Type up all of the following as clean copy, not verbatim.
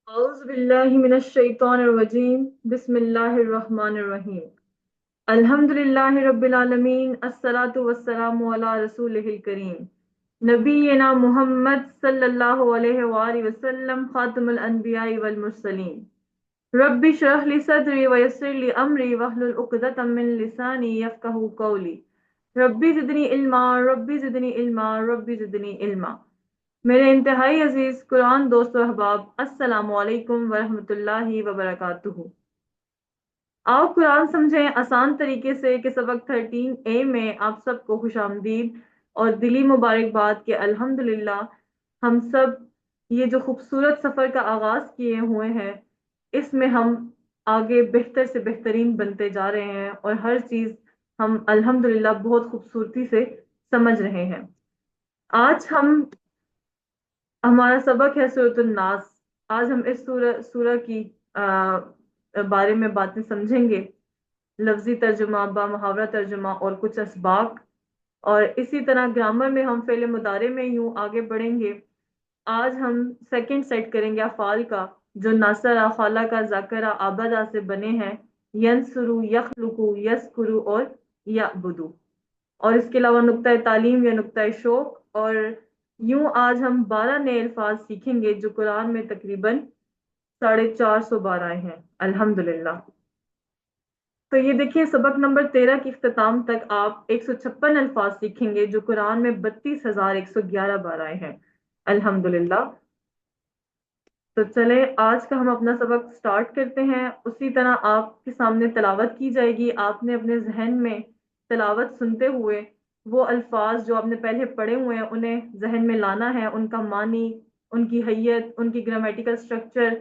أعوذ بالله من الشيطان الرجيم بسم الله الرحمن الرحيم الحمد لله رب العالمين الصلاة والسلام على رسوله الكريم نبينا محمد صلى الله عليه وآله وسلم خاتم الأنبياء والمرسلين رب اشرح لي صدري ويسر لي أمري واحلل عقدة من لساني يفقهوا قولي ربي زدني علما ربي زدني علما ربي زدني علما میرے انتہائی عزیز قرآن دوست و احباب، السلام علیکم ورحمۃ اللہ وبرکاتہ۔ آؤ قرآن سمجھیں آسان طریقے سے کہ سبق 13A میں آپ سب کو خوش آمدید اور دلی مبارکباد کہ الحمدللہ ہم سب یہ جو خوبصورت سفر کا آغاز کیے ہوئے ہیں اس میں ہم آگے بہتر سے بہترین بنتے جا رہے ہیں اور ہر چیز ہم الحمدللہ بہت خوبصورتی سے سمجھ رہے ہیں۔ آج ہمارا سبق ہے سورۃ الناس۔ آج ہم اس سورہ کی بارے میں باتیں سمجھیں گے، لفظی ترجمہ، با محاورہ ترجمہ اور کچھ اسباق، اور اسی طرح گرامر میں ہم فعل مضارع میں یوں آگے بڑھیں گے۔ آج ہم سیکنڈ سیٹ کریں گے افعال کا جو ناصرہ، خالقہ، ذاکرہ، عابدہ سے بنے ہیں، ینصرو، یخلقو، یذکرو اور یعبدو، اور اس کے علاوہ نقطۂ تعلیم یا نقطۂ شوق، اور یوں آج ہم 12 نئے الفاظ سیکھیں گے جو قرآن میں تقریباً 450 بار آئے ہیں الحمدللہ۔ تو یہ دیکھیے سبق نمبر 13 کے اختتام تک آپ 156 الفاظ سیکھیں گے جو قرآن میں 32,111 بار آئے ہیں الحمدللہ۔ تو چلیں آج کا ہم اپنا سبق سٹارٹ کرتے ہیں۔ اسی طرح آپ کے سامنے تلاوت کی جائے گی، آپ نے اپنے ذہن میں تلاوت سنتے ہوئے وہ الفاظ جو آپ نے پہلے پڑھے ہوئے ہیں انہیں ذہن میں لانا ہے، ان کا معنی، ان کی حیت، ان کی گرامیٹیکل سٹرکچر،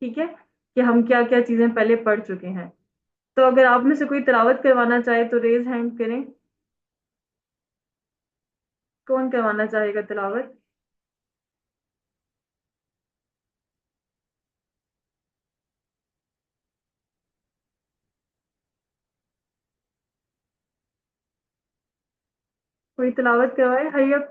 ٹھیک ہے کہ ہم کیا کیا چیزیں پہلے پڑھ چکے ہیں۔ تو اگر آپ میں سے کوئی تلاوت کروانا چاہے تو ریز ہینڈ کریں، کون کروانا چاہے گا تلاوت؟ کوئی تلاوت کروائے، ہری اپ۔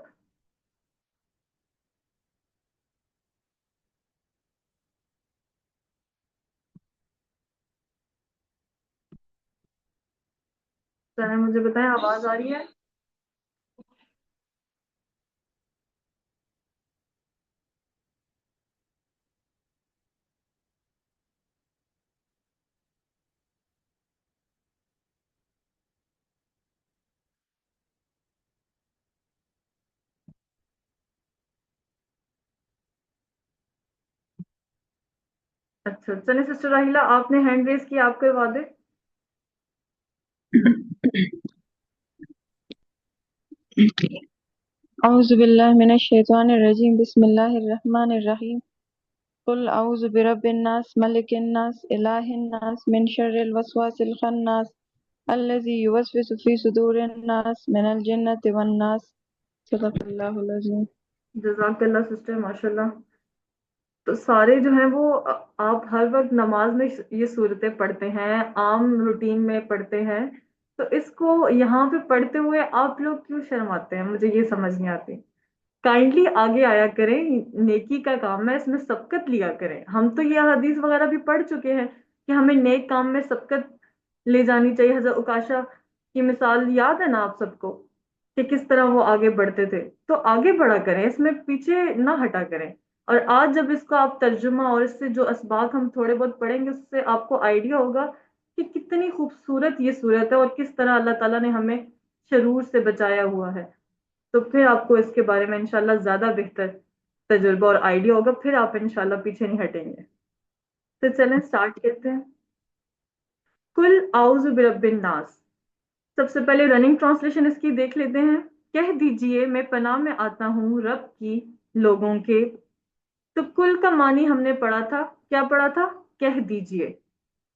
چلیں مجھے بتائیں آواز آ رہی ہے؟ اچھا چلیں سسٹر راہیلہ آپ نے ہینڈ ریز کیا، آپ کروا دیں۔ اعوذ باللہ من الشیطان الرجیم بسم اللہ الرحمن الرحیم قل اعوذ برب الناس ملک الناس الہ الناس من شر الوسواس الخناس الذی یوسوس فی صدور الناس من الجنۃ والناس۔ صدق اللہ العظیم۔ جزاک اللہ سسٹر، ماشاء اللہ۔ تو سارے جو ہیں وہ آپ ہر وقت نماز میں یہ صورتیں پڑھتے ہیں، عام روٹین میں پڑھتے ہیں، تو اس کو یہاں پہ پڑھتے ہوئے آپ لوگ کیوں شرماتے ہیں؟ مجھے یہ سمجھ نہیں آتی۔ کائنڈلی آگے آیا کریں، نیکی کا کام ہے، اس میں سبقت لیا کریں۔ ہم تو یہ حدیث وغیرہ بھی پڑھ چکے ہیں کہ ہمیں نیک کام میں سبقت لے جانی چاہیے۔ حضرت عکاشہ کی مثال یاد ہے نا آپ سب کو کہ کس طرح وہ آگے بڑھتے تھے، تو آگے بڑھا کریں، اس میں پیچھے نہ ہٹا کریں۔ اور آج جب اس کو آپ ترجمہ اور اس سے جو اسباق ہم تھوڑے بہت پڑھیں گے اس سے آپ کو آئیڈیا ہوگا کہ کتنی خوبصورت یہ صورت ہے اور کس طرح اللہ تعالیٰ نے ہمیں شرور سے بچایا ہوا ہے۔ تو پھر آپ کو اس کے بارے میں انشاءاللہ زیادہ بہتر تجربہ اور آئیڈیا ہوگا، پھر آپ انشاءاللہ پیچھے نہیں ہٹیں گے۔ تو چلیں سٹارٹ کرتے ہیں۔ کل اعوذ برب الناس، سب سے پہلے رننگ ٹرانسلیشن اس کی دیکھ لیتے ہیں۔ کہہ دیجئے میں پناہ میں آتا ہوں رب کی لوگوں کے۔ تو کل کا معنی ہم نے پڑھا تھا، کیا پڑھا تھا؟ کہہ دیجئے۔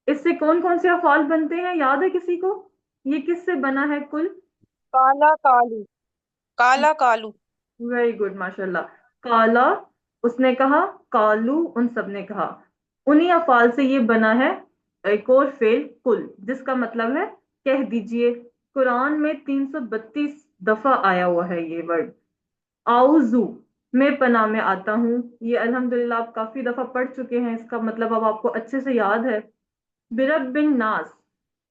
اس سے کون کون سے افعال بنتے ہیں یاد ہے کسی کو؟ یہ کس سے بنا ہے کل؟ کالا کالو، کالا کالو۔ ویری گڈ، ماشاء اللہ۔ کالا اس نے کہا، کالو ان سب نے کہا، انہی افعال سے یہ بنا ہے ایک اور فعل کل جس کا مطلب ہے کہہ دیجئے۔ قرآن میں 332 دفعہ آیا ہوا ہے یہ ورڈ۔ آؤزو، میں پناہ میں آتا ہوں، یہ الحمدللہ آپ کافی دفعہ پڑھ چکے ہیں، اس کا مطلب اب آپ کو اچھے سے یاد ہے۔ برب الناس،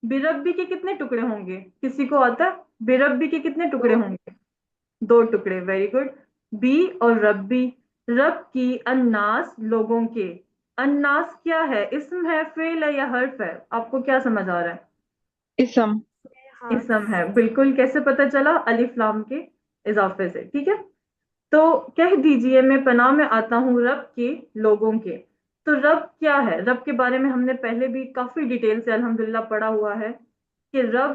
بربی کے کتنے ٹکڑے ہوں گے؟ کسی کو آتا ہے بربی کے کتنے ٹکڑے دو ہوں گے؟ دو ٹکڑے، ویری گڈ۔ بی اور ربی، رب کی، الناس لوگوں کے۔ الناس کیا ہے؟ اسم ہے، فعل ہے یا حرف ہے؟ آپ کو کیا سمجھ آ رہا ہے؟ اسم۔ اسم ہے، بالکل۔ کیسے پتہ چلا؟ الف لام کے اضافے سے، ٹھیک ہے۔ تو کہہ دیجئے میں پناہ میں آتا ہوں رب کے، لوگوں کے۔ تو رب کیا ہے؟ رب کے بارے میں ہم نے پہلے بھی کافی ڈیٹیل سے الحمدللہ پڑھا ہوا ہے کہ رب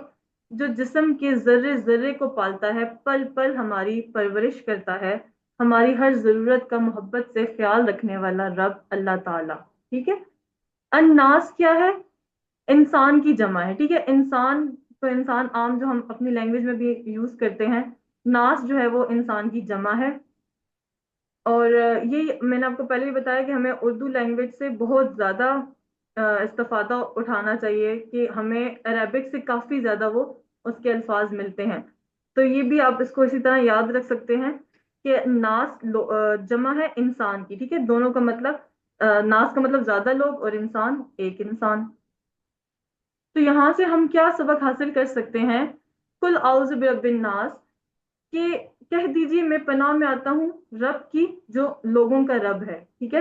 جو جسم کے ذرے ذرے کو پالتا ہے، پل پل ہماری پرورش کرتا ہے، ہماری ہر ضرورت کا محبت سے خیال رکھنے والا رب اللہ تعالی، ٹھیک ہے۔ الناس کیا ہے؟ انسان کی جمع ہے، ٹھیک ہے۔ انسان تو انسان عام جو ہم اپنی لینگویج میں بھی یوز کرتے ہیں، ناس جو ہے وہ انسان کی جمع ہے۔ اور یہ میں نے آپ کو پہلے بھی بتایا کہ ہمیں اردو لینگویج سے بہت زیادہ استفادہ اٹھانا چاہیے، کہ ہمیں عربک سے کافی زیادہ وہ اس کے الفاظ ملتے ہیں۔ تو یہ بھی آپ اس کو اسی طرح یاد رکھ سکتے ہیں کہ ناس جمع ہے انسان کی، ٹھیک ہے۔ دونوں کا مطلب ناس کا مطلب زیادہ لوگ اور انسان ایک انسان۔ تو یہاں سے ہم کیا سبق حاصل کر سکتے ہیں؟ کل اعوذ برب الناس، کہ کہہ دیجئے میں پناہ میں آتا ہوں رب کی جو لوگوں کا رب ہے، ٹھیک ہے۔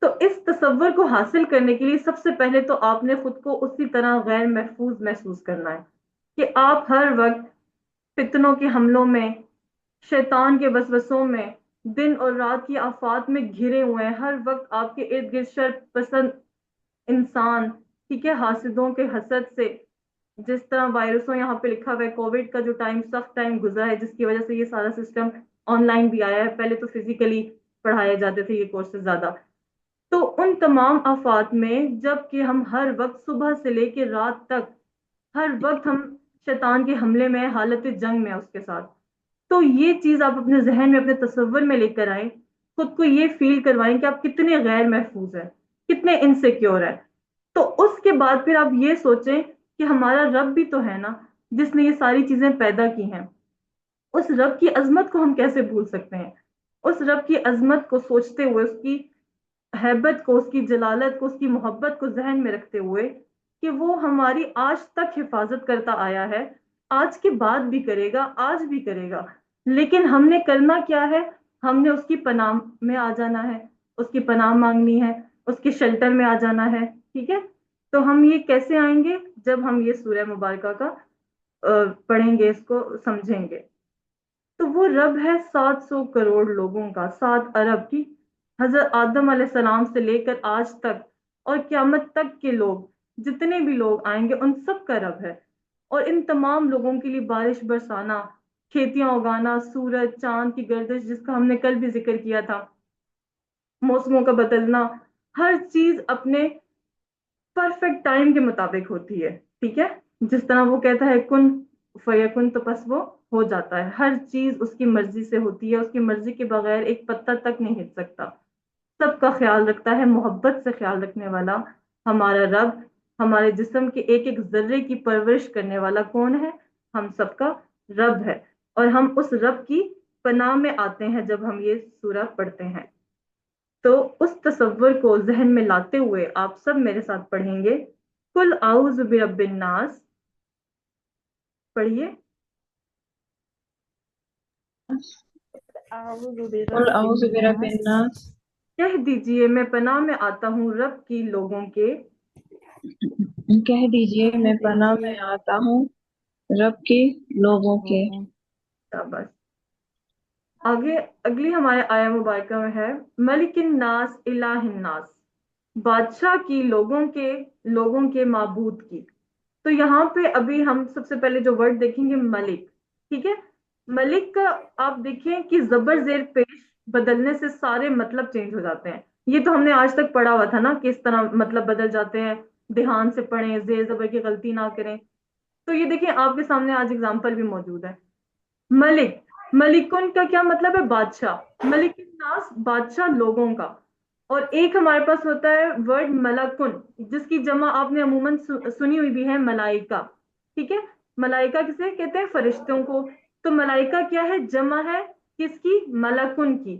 تو اس تصور کو حاصل کرنے کے لیے سب سے پہلے تو آپ نے خود کو اسی طرح غیر محفوظ محسوس کرنا ہے، کہ آپ ہر وقت فتنوں کے حملوں میں، شیطان کے وسوسوں میں، دن اور رات کی آفات میں گھرے ہوئے ہیں۔ ہر وقت آپ کے ارد گرد شر پسند انسان، ٹھیک ہے، حاسدوں کے حسد سے، جس طرح وائرسوں یہاں پہ لکھا ہوا ہے، کووڈ کا جو ٹائم سخت ٹائم گزرا ہے، جس کی وجہ سے یہ سارا سسٹم آن لائن بھی آیا ہے، پہلے تو فزیکلی پڑھائے جاتے تھے یہ کورسز زیادہ۔ تو ان تمام آفات میں جب کہ ہم ہر وقت صبح سے لے کے رات تک ہر وقت ہم شیطان کے حملے میں، حالت جنگ میں اس کے ساتھ، تو یہ چیز آپ اپنے ذہن میں، اپنے تصور میں لے کر آئیں، خود کو یہ فیل کروائیں کہ آپ کتنے غیر محفوظ ہیں، کتنے انسیکیور ہیں۔ تو اس کے بعد پھر آپ یہ سوچیں کہ ہمارا رب بھی تو ہے نا، جس نے یہ ساری چیزیں پیدا کی ہیں۔ اس رب کی عظمت کو ہم کیسے بھول سکتے ہیں؟ اس رب کی عظمت کو سوچتے ہوئے، اس کی ہیبت کو، اس کی جلالت کو، اس کی محبت کو ذہن میں رکھتے ہوئے کہ وہ ہماری آج تک حفاظت کرتا آیا ہے، آج کے بعد بھی کرے گا، آج بھی کرے گا۔ لیکن ہم نے کرنا کیا ہے؟ ہم نے اس کی پناہ میں آ جانا ہے، اس کی پناہ مانگنی ہے، اس کے شیلٹر میں آ جانا ہے، ٹھیک ہے۔ تو ہم یہ کیسے آئیں گے؟ جب ہم یہ سورہ مبارکہ کا پڑھیں گے، اس کو سمجھیں گے۔ تو وہ رب ہے 700 کروڑ لوگوں کا، 7 ارب کی، حضرت آدم علیہ السلام سے لے کر آج تک اور قیامت تک کے لوگ، جتنے بھی لوگ آئیں گے ان سب کا رب ہے۔ اور ان تمام لوگوں کے لیے بارش برسانا، کھیتیاں اگانا، سورج چاند کی گردش جس کا ہم نے کل بھی ذکر کیا تھا، موسموں کا بدلنا، ہر چیز اپنے پرفیکٹ ٹائم کے مطابق ہوتی ہے، ٹھیک ہے۔ جس طرح وہ کہتا ہے کن فیکن، تو بس وہ ہو جاتا ہے۔ ہر چیز اس کی مرضی سے ہوتی ہے، اس کی مرضی کے بغیر ایک پتا تک نہیں ہل سکتا۔ سب کا خیال رکھتا ہے، محبت سے خیال رکھنے والا ہمارا رب، ہمارے جسم کے ایک ایک ذرے کی پرورش کرنے والا کون ہے؟ ہم سب کا رب ہے۔ اور ہم اس رب کی پناہ میں آتے ہیں جب ہم یہ سورہ پڑھتے ہیں۔ تو اس تصور کو ذہن میں لاتے ہوئے آپ سب میرے ساتھ پڑھیں گے کل اعوذ برب الناس، پڑھیے۔ اعوذ قل برب اعوذ برب الناس، الناس، کہہ دیجئے میں پناہ میں آتا ہوں رب کی، لوگوں کے۔ کہہ دیجئے میں پناہ میں آتا ہوں رب کے، لوگوں کے۔ بس آگے اگلی ہمارے آیا مبارکہ میں ہے ملک الناس الہ الناس، بادشاہ کی، لوگوں کے معبود کی۔ تو یہاں پہ ابھی ہم سب سے پہلے جو ورڈ دیکھیں گے ملک، ٹھیک ہے۔ ملک کا آپ دیکھیں کہ زبر زیر پیش بدلنے سے سارے مطلب چینج ہو جاتے ہیں۔ یہ تو ہم نے آج تک پڑھا ہوا تھا نا، کہ اس طرح مطلب بدل جاتے ہیں، دھیان سے پڑھیں، زیر زبر کی غلطی نہ کریں۔ تو یہ دیکھیں آپ کے سامنے آج اگزامپل بھی موجود ہے۔ ملک، ملکن کا کیا مطلب ہے؟ بادشاہ۔ ملک الناس، بادشاہ لوگوں کا۔ اور ایک ہمارے پاس ہوتا ہے ورڈ ملکن، جس کی جمع آپ نے عموماً سنی ہوئی بھی ہے، ملائکہ، ٹھیک ہے۔ ملائکہ کسے کہتے ہیں؟ فرشتوں کو۔ تو ملائکہ کیا ہے؟ جمع ہے کس کی؟ ملکن کی۔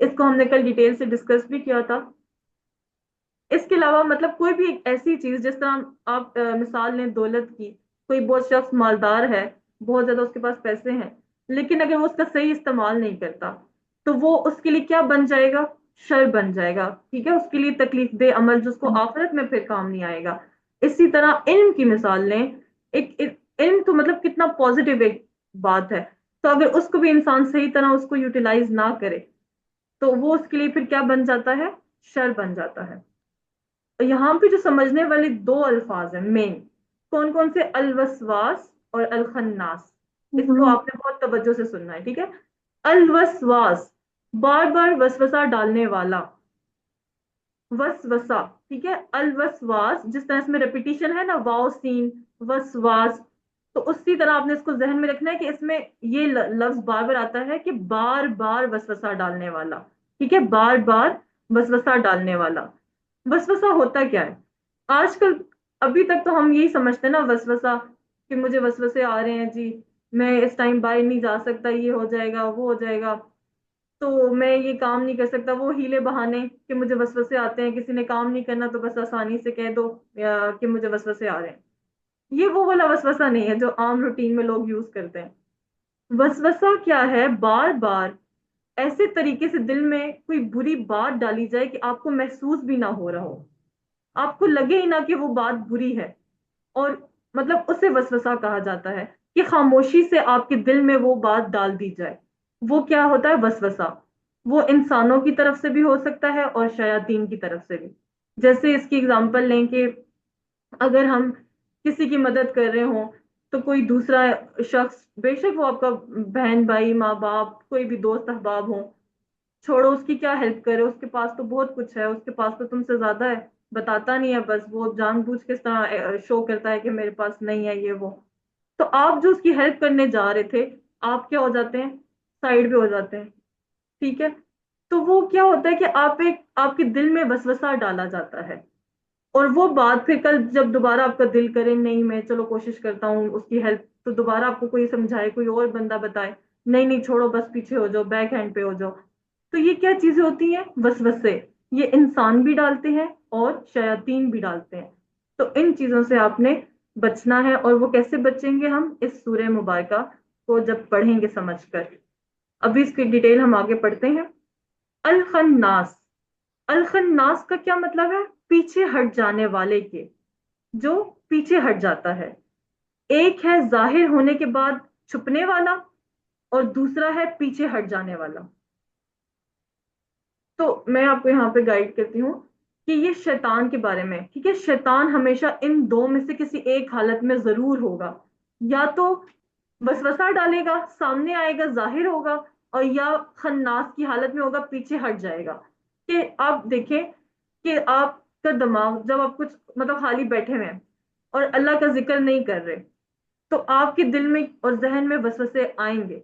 اس کو ہم نے کل ڈیٹیل سے ڈسکس بھی کیا تھا. اس کے علاوہ مطلب کوئی بھی ایک ایسی چیز، جس طرح آپ مثال لیں دولت کی، کوئی بہت شخص مالدار ہے، بہت زیادہ اس کے پاس پیسے ہیں، لیکن اگر وہ اس کا صحیح استعمال نہیں کرتا تو وہ اس کے لیے کیا بن جائے گا؟ شر بن جائے گا. ٹھیک ہے، اس کے لیے تکلیف دہ عمل جو اس کو آخرت میں پھر کام نہیں آئے گا. اسی طرح علم کی مثال لیں. علم تو مطلب کتنا پازیٹیو ایک بات ہے، تو اگر اس کو بھی انسان صحیح طرح اس کو یوٹیلائز نہ کرے تو وہ اس کے لیے پھر کیا بن جاتا ہے؟ شر بن جاتا ہے. یہاں پہ جو سمجھنے والے دو الفاظ ہیں مین، کون کون سے؟ الوسواس اور الخناس. اس کو آپ نے بہت توجہ سے سننا ہے. ٹھیک ہے، الوسواس بار بار وسوسہ ڈالنے والا، وسوسہ. ٹھیک ہے، الوسواس جس طرح اس میں ریپیٹیشن ہے نا، واو سین وسواس، تو اسی طرح آپ نے اس کو ذہن میں رکھنا ہے کہ اس میں یہ لفظ بار بار آتا ہے کہ بار بار وسوسہ ڈالنے والا. ٹھیک ہے، بار بار وسوسہ ڈالنے والا. وسوسہ ہوتا کیا ہے آج کل؟ ابھی تک تو ہم یہی سمجھتے ہیں نا وسوسہ، کہ مجھے وسوسے آ رہے ہیں جی، میں اس ٹائم باہر نہیں جا سکتا، یہ ہو جائے گا وہ ہو جائے گا، تو میں یہ کام نہیں کر سکتا. وہ ہیلے بہانے کہ مجھے وسوسے آتے ہیں، کسی نے کام نہیں کرنا تو بس آسانی سے کہہ دو کہ مجھے وسوسے آ رہے ہیں. یہ وہ والا وسوسہ نہیں ہے جو عام روٹین میں لوگ یوز کرتے ہیں. وسوسہ کیا ہے؟ بار بار ایسے طریقے سے دل میں کوئی بری بات ڈالی جائے کہ آپ کو محسوس بھی نہ ہو رہا ہو، آپ کو لگے ہی نہ کہ وہ بات بری ہے، اور مطلب اسے وسوسہ کہا جاتا ہے کہ خاموشی سے آپ کے دل میں وہ بات ڈال دی جائے. وہ کیا ہوتا ہے؟ وسوسہ. وہ انسانوں کی طرف سے بھی ہو سکتا ہے اور شیاطین کی طرف سے بھی. جیسے اس کی اگزامپل لیں کہ اگر ہم کسی کی مدد کر رہے ہوں تو کوئی دوسرا شخص، بے شک وہ آپ کا بہن بھائی ماں باپ کوئی بھی دوست احباب ہوں، چھوڑو اس کی کیا ہیلپ کرے، اس کے پاس تو بہت کچھ ہے، اس کے پاس تو تم سے زیادہ ہے، بتاتا نہیں ہے، بس وہ جان بوجھ کے اس طرح شو کرتا ہے کہ میرے پاس نہیں ہے یہ وہ. تو آپ جو اس کی ہیلپ کرنے جا رہے تھے، آپ کیا ہو جاتے ہیں؟ سائڈ پہ ہو جاتے ہیں. ٹھیک ہے، تو وہ کیا ہوتا ہے کہ آپ کے دل میں وسوسہ ڈالا جاتا ہے، اور وہ بات پھر کل جب دوبارہ آپ کا دل کرے نہیں میں چلو کوشش کرتا ہوں اس کی ہیلپ، تو دوبارہ آپ کو کوئی سمجھائے، کوئی اور بندہ بتائے نہیں نہیں چھوڑو بس پیچھے ہو جاؤ، بیک ہینڈ پہ ہو جاؤ. تو یہ کیا چیزیں ہوتی ہیں؟ وسوسے. یہ انسان بھی ڈالتے ہیں اور شیاطین بھی ڈالتے ہیں. تو ان چیزوں سے آپ نے بچنا ہے. اور وہ کیسے بچیں گے؟ ہم اس سورہ مبارکہ کو جب پڑھیں گے سمجھ کر. ابھی اس کی ڈیٹیل ہم آگے پڑھتے ہیں. الخناس. الخناس کا کیا مطلب ہے؟ پیچھے ہٹ جانے والے کے، جو پیچھے ہٹ جاتا ہے. ایک ہے ظاہر ہونے کے بعد چھپنے والا، اور دوسرا ہے پیچھے ہٹ جانے والا. تو میں آپ کو یہاں پہ گائیڈ کرتی ہوں کہ یہ شیطان کے بارے میں. ٹھیک ہے، شیطان ہمیشہ ان دو میں سے کسی ایک حالت میں ضرور ہوگا. یا تو وسوسہ ڈالے گا، سامنے آئے گا، ظاہر ہوگا، اور یا خناس کی حالت میں ہوگا، پیچھے ہٹ جائے گا. کہ آپ دیکھیں کہ آپ کا دماغ جب آپ کچھ مطلب خالی بیٹھے ہوئے ہیں اور اللہ کا ذکر نہیں کر رہے، تو آپ کے دل میں اور ذہن میں وسوسے آئیں گے.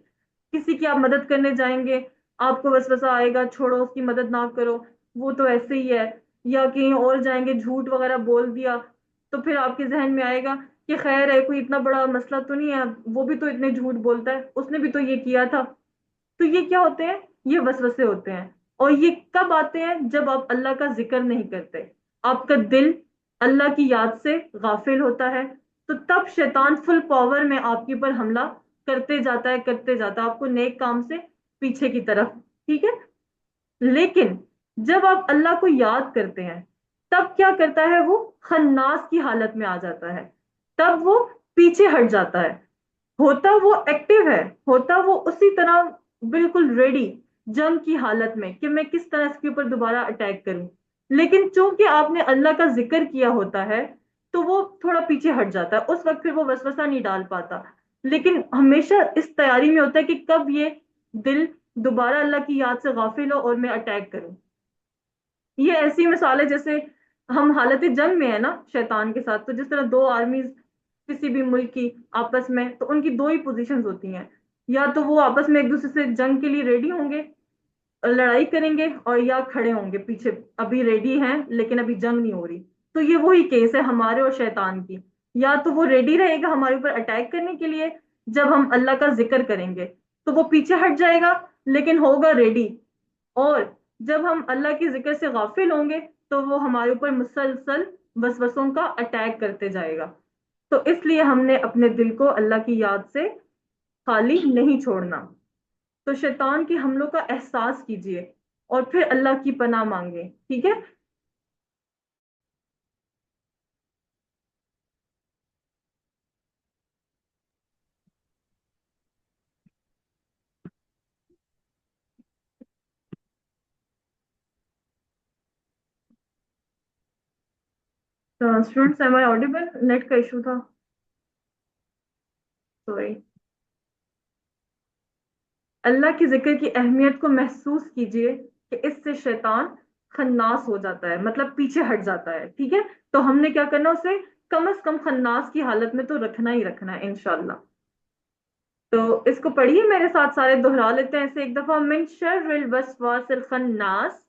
کسی کی آپ مدد کرنے جائیں گے، آپ کو وسوسہ آئے گا چھوڑو اس کی مدد نہ کرو، وہ تو ایسے ہی ہے. یا کہیں اور جائیں گے، جھوٹ وغیرہ بول دیا، تو پھر آپ کے ذہن میں آئے گا کہ خیر ہے، کوئی اتنا بڑا مسئلہ تو نہیں ہے، وہ بھی تو اتنے جھوٹ بولتا ہے، اس نے بھی تو یہ کیا تھا. تو یہ کیا ہوتے ہیں؟ یہ وسوسے ہوتے ہیں. اور یہ کب آتے ہیں؟ جب آپ اللہ کا ذکر نہیں کرتے، آپ کا دل اللہ کی یاد سے غافل ہوتا ہے، تو تب شیطان فل پاور میں آپ کے اوپر حملہ کرتے جاتا ہے، کرتے جاتا ہے آپ کو نیک کام سے پیچھے کی طرف. ٹھیک ہے، لیکن جب آپ اللہ کو یاد کرتے ہیں تب کیا کرتا ہے؟ وہ خناس کی حالت میں آ جاتا ہے، تب وہ پیچھے ہٹ جاتا ہے. ہوتا وہ ایکٹیو ہے، ہوتا وہ اسی طرح بالکل ریڈی جنگ کی حالت میں کہ میں کس طرح اس کے اوپر دوبارہ اٹیک کروں. لیکن چونکہ آپ نے اللہ کا ذکر کیا ہوتا ہے تو وہ تھوڑا پیچھے ہٹ جاتا ہے، اس وقت پھر وہ وسوسہ نہیں ڈال پاتا. لیکن ہمیشہ اس تیاری میں ہوتا ہے کہ کب یہ دل دوبارہ اللہ کی یاد سے غافل ہو اور میں اٹیک کروں. یہ ایسی مثال ہے جیسے ہم حالت جنگ میں ہیں نا شیطان کے ساتھ، تو جس طرح دو آرمیز کسی بھی ملک کی آپس میں، تو ان کی دو ہی پوزیشنز ہوتی ہیں. یا تو وہ آپس میں ایک دوسرے سے جنگ کے لیے ریڈی ہوں گے، لڑائی کریں گے، اور یا کھڑے ہوں گے پیچھے، ابھی ریڈی ہیں لیکن ابھی جنگ نہیں ہو رہی. تو یہ وہی کیس ہے ہمارے اور شیطان کی. یا تو وہ ریڈی رہے گا ہمارے اوپر اٹیک کرنے کے لیے جب ہم اللہ کا ذکر کریں گے، تو وہ پیچھے ہٹ جائے گا لیکن ہوگا ریڈی اور جب ہم اللہ کی ذکر سے غافل ہوں گے تو وہ ہمارے اوپر مسلسل وسوسوں کا اٹیک کرتے جائے گا. تو اس لیے ہم نے اپنے دل کو اللہ کی یاد سے خالی نہیں چھوڑنا. تو شیطان کے حملوں کا احساس کیجئے اور پھر اللہ کی پناہ مانگے. ٹھیک ہے؟ اسٹوڈینٹس ایم آئی آڈیبل؟ نیٹ کا ایشو تھا. سوری. اللہ کی ذکر کی اہمیت کو محسوس کیجئے کہ اس سے شیطان خناس ہو جاتا ہے، مطلب پیچھے ہٹ جاتا ہے. ٹھیک ہے؟ تو ہم نے کیا کرنا، اسے کم از کم خناس کی حالت میں تو رکھنا ہی رکھنا ہے انشاءاللہ. تو اس کو پڑھیے میرے ساتھ، سارے دہرا لیتے ہیں اسے ایک دفعہ. من شر الوسواس الخناس.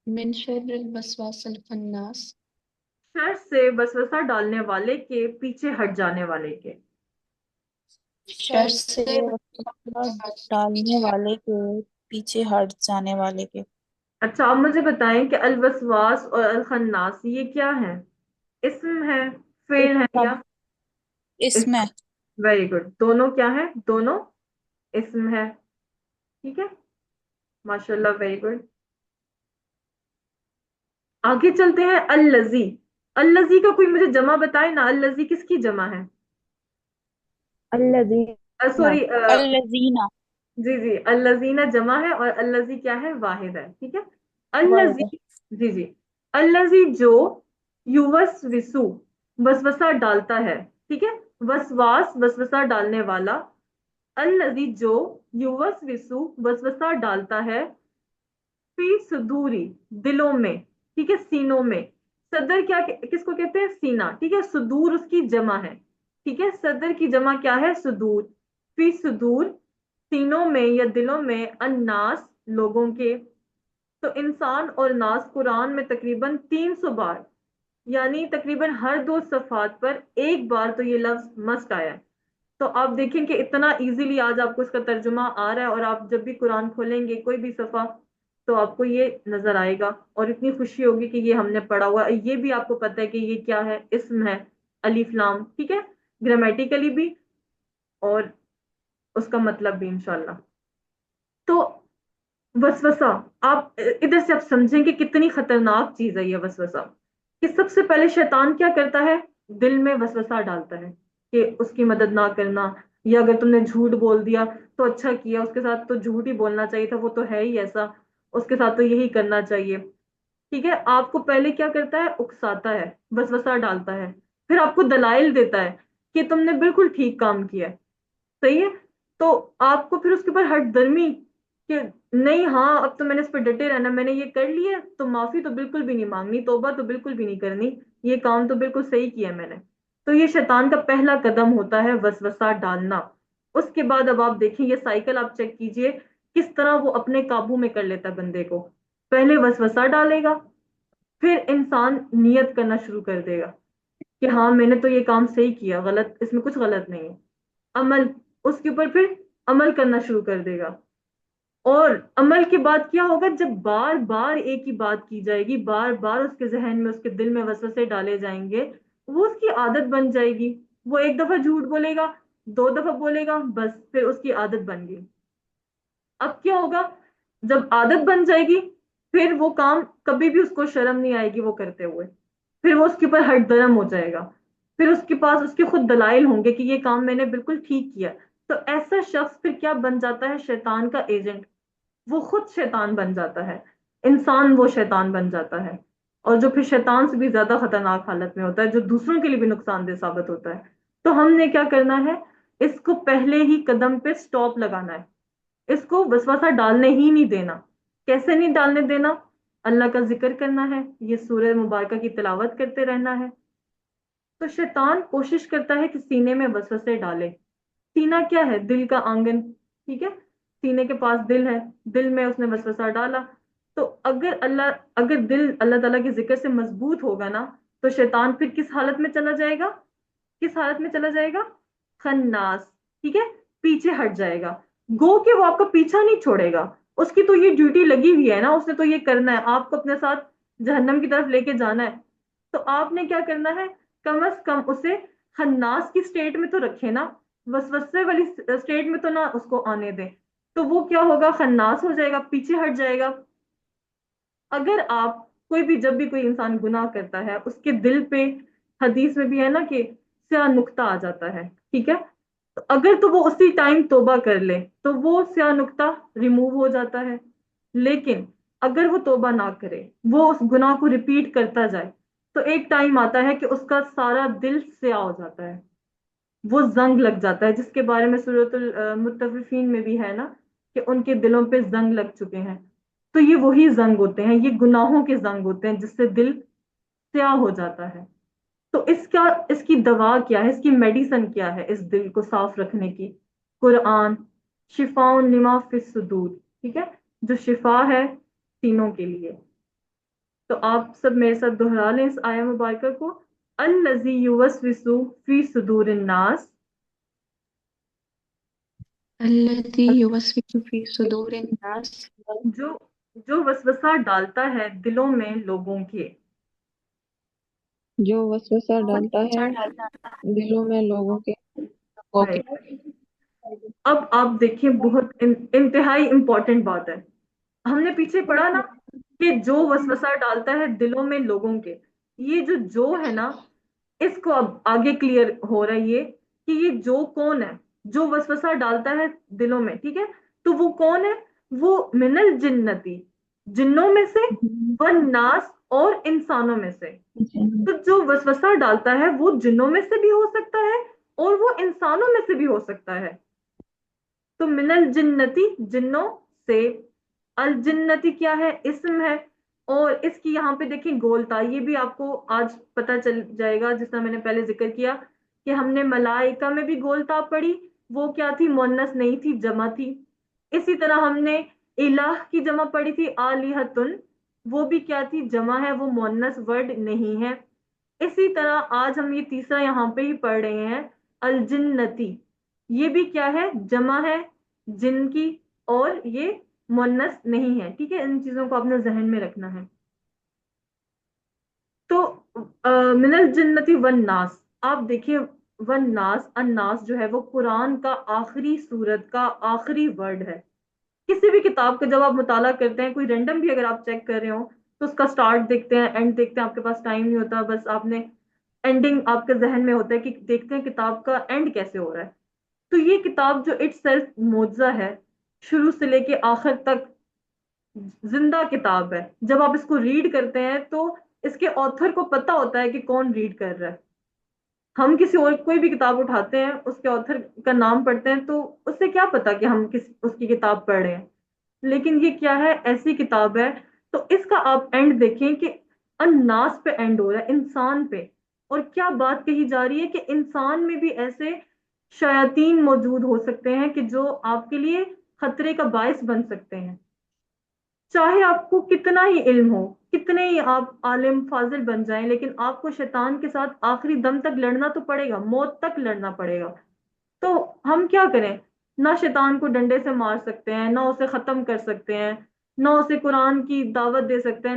من شر الوسواس الخناس، شر سے وسوسہ ڈالنے والے کے، پیچھے ہٹ جانے والے کے. شر شر سے سے وسوسہ ڈالنے والے کے، پیچھے ہٹ جانے والے کے. اچھا آپ مجھے بتائیں کہ الوسواس اور الخناس یہ کیا ہے؟ اسم ہے، فعل ہے یا اس میں ویری گڈ. دونوں کیا ہے؟ دونوں اسم ہے. ٹھیک ہے، ماشاء اللہ، ویری گڈ. آگے چلتے ہیں. الذی. الذی کا کوئی مجھے جمع بتائے نا. الذی کس کی جمع ہے؟ الذین سوری، الذین جی جی، الذین جمع ہے اور الذی کیا ہے؟ واحد ہے. ٹھیک ہے. واحد الذی، ہے. جی جی، الذی جو یوسوسو وسوسہ ڈالتا ہے. ٹھیک ہے، وسواس وسوسہ ڈالنے والا. الذی جو یوسوسو وسوسہ ڈالتا ہے، فی صدوری دلوں میں. ٹھیک ہے، سینوں میں. صدر کیا کس کو کہتے ہیں؟ سینہ. ٹھیک ہے، صدور اس کی جمع ہے. ٹھیک ہے، صدر کی جمع کیا ہے؟ صدور. فی صدور سینوں میں یا دلوں میں، الناس لوگوں کے. تو انسان اور ناس قرآن میں تقریباً 300 بار، یعنی تقریباً ہر 2 صفحات پر ایک بار تو یہ لفظ مسٹ آیا ہے. تو آپ دیکھیں کہ اتنا ایزیلی آج آپ کو اس کا ترجمہ آ رہا ہے، اور آپ جب بھی قرآن کھولیں گے کوئی بھی صفحہ تو آپ کو یہ نظر آئے گا اور اتنی خوشی ہوگی کہ یہ ہم نے پڑھا ہوا. یہ بھی آپ کو پتہ ہے کہ یہ کیا ہے؟ اسم ہے، الف لام. ٹھیک ہے، گرامیٹیکلی بھی اور اس کا مطلب بھی انشاءاللہ. تو وسوسہ، آپ ادھر سے آپ سمجھیں کہ کتنی خطرناک چیز ہے یہ وسوسہ. کہ سب سے پہلے شیطان کیا کرتا ہے؟ دل میں وسوسہ ڈالتا ہے کہ اس کی مدد نہ کرنا، یا اگر تم نے جھوٹ بول دیا تو اچھا کیا، اس کے ساتھ تو جھوٹ ہی بولنا چاہیے تھا، وہ تو ہے ہی ایسا، اس کے ساتھ تو یہی کرنا چاہیے. ٹھیک ہے، آپ کو پہلے کیا کرتا ہے؟ اکساتا ہے، وسوسہ ڈالتا ہے، پھر آپ کو دلائل دیتا ہے کہ تم نے بالکل ٹھیک کام کیا ہے، صحیح ہے. تو آپ کو پھر اس کے اوپر ہٹ درمی کہ نہیں، ہاں اب تو میں نے اس پہ ڈٹے رہنا، میں نے یہ کر لیا تو معافی تو بالکل بھی نہیں مانگنی، توبہ تو بالکل بھی نہیں کرنی، یہ کام تو بالکل صحیح کیا میں نے. تو یہ شیطان کا پہلا قدم ہوتا ہے، وسوسہ ڈالنا. اس کے بعد اب آپ دیکھیں یہ سائیکل آپ چیک کیجئے کس طرح وہ اپنے قابو میں کر لیتا ہے بندے کو. پہلے وسوسہ ڈالے گا، پھر انسان نیت کرنا شروع کر دے گا کہ ہاں میں نے تو یہ کام صحیح کیا، غلط اس میں کچھ غلط نہیں ہے. عمل، اس کے اوپر پھر عمل کرنا شروع کر دے گا. اور عمل کے بعد کیا ہوگا؟ جب بار بار ایک ہی بات کی جائے گی، بار بار اس کے ذہن میں، اس کے دل میں وسوسے ڈالے جائیں گے، وہ اس کی عادت بن جائے گی. وہ ایک دفعہ جھوٹ بولے گا، 2 دفعہ بولے گا، بس پھر اس کی عادت بن گئی. اب کیا ہوگا؟ جب عادت بن جائے گی پھر وہ کام کبھی بھی اس کو شرم نہیں آئے گی وہ کرتے ہوئے، پھر وہ اس کے اوپر ہٹ درم ہو جائے گا، پھر اس کے پاس اس کے خود دلائل ہوں گے کہ یہ کام میں نے بالکل ٹھیک کیا. تو ایسا شخص پھر کیا بن جاتا ہے؟ شیطان کا ایجنٹ. وہ خود شیطان بن جاتا ہے، انسان وہ شیطان بن جاتا ہے، اور جو پھر شیطان سے بھی زیادہ خطرناک حالت میں ہوتا ہے، جو دوسروں کے لیے بھی نقصان دہ ثابت ہوتا ہے. تو ہم نے کیا کرنا ہے؟ اس کو پہلے ہی قدم پہ سٹاپ لگانا ہے، اس کو وسوسہ ڈالنے ہی نہیں دینا. کیسے نہیں ڈالنے دینا؟ اللہ کا ذکر کرنا ہے، یہ سورہ مبارکہ کی تلاوت کرتے رہنا ہے. تو شیطان کوشش کرتا ہے کہ سینے میں وسوسے ڈالے. سینہ کیا ہے؟ دل کا آنگن. ٹھیک ہے، سینے کے پاس دل ہے، دل میں اس نے وسوسہ ڈالا. تو اگر دل اللہ تعالیٰ کے ذکر سے مضبوط ہوگا نا، تو شیطان پھر کس حالت میں چلا جائے گا؟ کس حالت میں چلا جائے گا؟ خناس. ٹھیک ہے، پیچھے ہٹ جائے گا، گو کہ وہ آپ کا پیچھا نہیں چھوڑے گا، اس کی تو یہ ڈیوٹی لگی ہوئی ہے نا، اس نے تو یہ کرنا ہے، آپ کو اپنے ساتھ جہنم کی طرف لے کے جانا ہے، تو آپ نے کیا کرنا ہے، کم از کم اسے خناس کی سٹیٹ میں تو رکھے نا، وسوسے والی سٹیٹ میں تو نہ اس کو آنے دیں، تو وہ کیا ہوگا، خناس ہو جائے گا، پیچھے ہٹ جائے گا۔ اگر آپ کوئی بھی، جب بھی کوئی انسان گناہ کرتا ہے اس کے دل پہ، حدیث میں بھی ہے نا کہ سیاہ نقطہ آ جاتا ہے، ٹھیک ہے، تو اگر تو وہ اسی ٹائم توبہ کر لے تو وہ سیاہ نقطہ ریموو ہو جاتا ہے، لیکن اگر وہ توبہ نہ کرے، وہ اس گناہ کو ریپیٹ کرتا جائے، تو ایک ٹائم آتا ہے کہ اس کا سارا دل سیاہ ہو جاتا ہے، وہ زنگ لگ جاتا ہے، جس کے بارے میں سورۃ المطففین میں بھی ہے نا کہ ان کے دلوں پہ زنگ لگ چکے ہیں، تو یہ وہی زنگ ہوتے ہیں، یہ گناہوں کے زنگ ہوتے ہیں جس سے دل سیاہ ہو جاتا ہے۔ تو اس کی دوا کیا ہے، اس کی میڈیسن کیا ہے اس دل کو صاف رکھنے کی؟ قرآن، شفاء لما فی الصدور، ٹھیک ہے، جو شفا ہے سینوں کے لیے۔ تو آپ سب میرے ساتھ دہرا لیں اس آیہ مبارکہ کو، الذی یوسوس فی صدور الناس، الذی یوسوس فی صدور الناس، جو جو وسوسہ ڈالتا ہے دلوں میں لوگوں کے۔ جو وسوسہ ڈالتا ہے دلوں میں لوگوں کے۔ اوکے۔ اب آپ دیکھیں، بہت انتہائی امپورٹنٹ بات ہے، ہم نے پیچھے پڑھا نا کہ جو وسوسہ ڈالتا ہے دلوں میں لوگوں کے، یہ جو ہے نا، اس کو اب آگے کلیئر ہو رہا ہے یہ کہ یہ جو کون ہے، جو وسوسہ ڈالتا ہے دلوں میں، ٹھیک ہے، تو وہ کون ہے؟ وہ من الجنتی، جنوں میں سے، والناس، اور انسانوں میں سے۔ تو جو وسوسہ ڈالتا ہے وہ جنوں میں سے بھی ہو سکتا ہے اور وہ انسانوں میں سے بھی ہو سکتا ہے۔ تو من الجنتی، جنوں سے، الجنتی کیا ہے؟ اسم ہے، اور اس کی یہاں پہ دیکھیں گولتا، یہ بھی آپ کو آج پتہ چل جائے گا، جس طرح میں نے پہلے ذکر کیا کہ ہم نے ملائکہ میں بھی گولتا پڑھی، وہ کیا تھی؟ مؤنث نہیں تھی، جمع تھی۔ اسی طرح ہم نے الہ کی جمع پڑھی تھی، آلہتن، وہ بھی کیا تھی؟ جمع ہے، وہ مؤنث ورڈ نہیں ہے۔ اسی طرح آج ہم یہ تیسرا یہاں پہ ہی پڑھ رہے ہیں، الجنتی، یہ بھی کیا ہے؟ جمع ہے جن کی، اور یہ مؤنث نہیں ہے، ٹھیک ہے، ان چیزوں کو اپنے ذہن میں رکھنا ہے۔ تو من الجنتی والناس، آپ دیکھیں، والناس، الناس جو ہے وہ قرآن کا آخری سورت کا آخری ورڈ ہے۔ کسی بھی کتاب کا جب آپ مطالعہ کرتے ہیں، کوئی رینڈم بھی اگر آپ چیک کر رہے ہو تو اس کا سٹارٹ دیکھتے ہیں، اینڈ دیکھتے ہیں، آپ کے پاس ٹائم نہیں ہوتا، بس آپ نے اینڈنگ آپ کے ذہن میں ہوتا ہے کہ دیکھتے ہیں کتاب کا اینڈ کیسے ہو رہا ہے۔ تو یہ کتاب جو اٹ سیلف معجزہ ہے، شروع سے لے کے آخر تک زندہ کتاب ہے، جب آپ اس کو ریڈ کرتے ہیں تو اس کے آتھر کو پتا ہوتا ہے کہ کون ریڈ کر رہا ہے۔ ہم کسی اور کوئی بھی کتاب اٹھاتے ہیں، اس کے آتھر کا نام پڑھتے ہیں، تو اس سے کیا پتا کہ ہم اس کی کتاب پڑھ رہے ہیں، لیکن یہ کیا ہے؟ ایسی کتاب ہے، تو اس کا آپ اینڈ دیکھیں کہ الناس پہ اینڈ ہو رہا ہے، انسان پہ، اور کیا بات کہی جا رہی ہے کہ انسان میں بھی ایسے شیاطین موجود ہو سکتے ہیں کہ جو آپ کے لیے خطرے کا باعث بن سکتے ہیں۔ چاہے آپ کو کتنا ہی علم ہو، کتنے ہی آپ عالم فاضل بن جائیں، لیکن آپ کو شیطان کے ساتھ آخری دم تک لڑنا تو پڑے گا، موت تک لڑنا پڑے گا۔ تو ہم کیا کریں؟ نہ شیطان کو ڈنڈے سے مار سکتے ہیں، نہ اسے ختم کر سکتے ہیں، نہ اسے قرآن کی دعوت دے سکتے ہیں،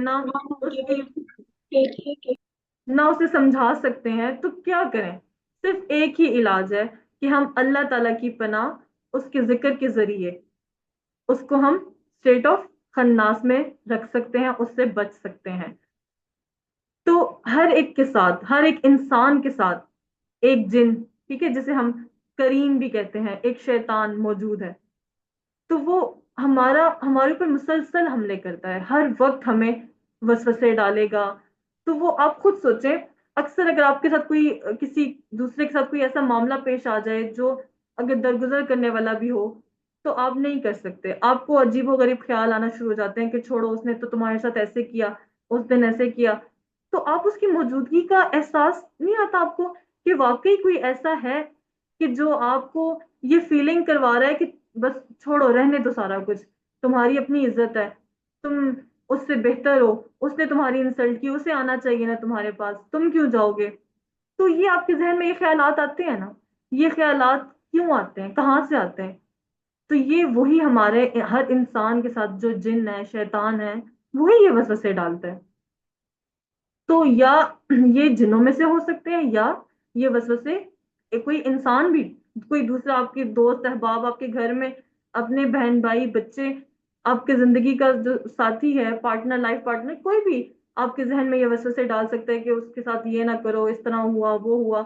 اس کی نہ اسے سمجھا سکتے ہیں، تو کیا کریں؟ صرف ایک ہی علاج ہے کہ ہم اللہ تعالیٰ کی پناہ اس کے ذکر کے ذریعے اس کو ہم اسٹیٹ آف خناس میں رکھ سکتے ہیں، اس سے بچ سکتے ہیں۔ تو ہر ایک کے ساتھ، ہر ایک انسان کے ساتھ ایک جن، ٹھیک ہے، جسے ہم کریم بھی کہتے ہیں، ایک شیطان موجود ہے، تو وہ ہمارے اوپر مسلسل حملے کرتا ہے، ہر وقت ہمیں وسوسے ڈالے گا۔ تو وہ آپ خود سوچیں، اکثر اگر آپ کے ساتھ کوئی، کسی دوسرے کے ساتھ کوئی ایسا معاملہ پیش آ جائے جو اگر درگزر کرنے والا بھی ہو، تو آپ نہیں کر سکتے، آپ کو عجیب و غریب خیال آنا شروع ہو جاتے ہیں کہ چھوڑو، اس نے تو تمہارے ساتھ ایسے کیا، اس دن ایسے کیا، تو آپ اس کی موجودگی کا احساس نہیں آتا آپ کو کہ واقعی کوئی ایسا ہے کہ جو آپ کو یہ فیلنگ کروا رہا ہے کہ بس چھوڑو، رہنے دو سارا کچھ، تمہاری اپنی عزت ہے، تم اس سے بہتر ہو، اس نے تمہاری انسلٹ کی، اسے آنا چاہیے نا تمہارے پاس، تم کیوں جاؤ گے؟ تو یہ آپ کے ذہن میں یہ خیالات آتے ہیں نا، یہ خیالات کیوں آتے ہیں، کہاں سے آتے ہیں؟ تو یہ وہی ہمارے ہر انسان کے ساتھ جو جن ہے، شیطان ہے، وہی یہ وسوسے ڈالتا ہے. تو یا یہ جنوں میں سے ہو سکتے ہیں، یا یہ وسوسے کوئی انسان بھی، کوئی دوسرا آپ کے دوست احباب آپ کے گھر میں، اپنے بہن بھائی بچے، آپ کے زندگی کا جو ساتھی ہے، پارٹنر، لائف پارٹنر، کوئی بھی آپ کے ذہن میں یہ وسوسے ڈال سکتا ہے کہ اس کے ساتھ یہ نہ کرو، اس طرح ہوا، وہ ہوا.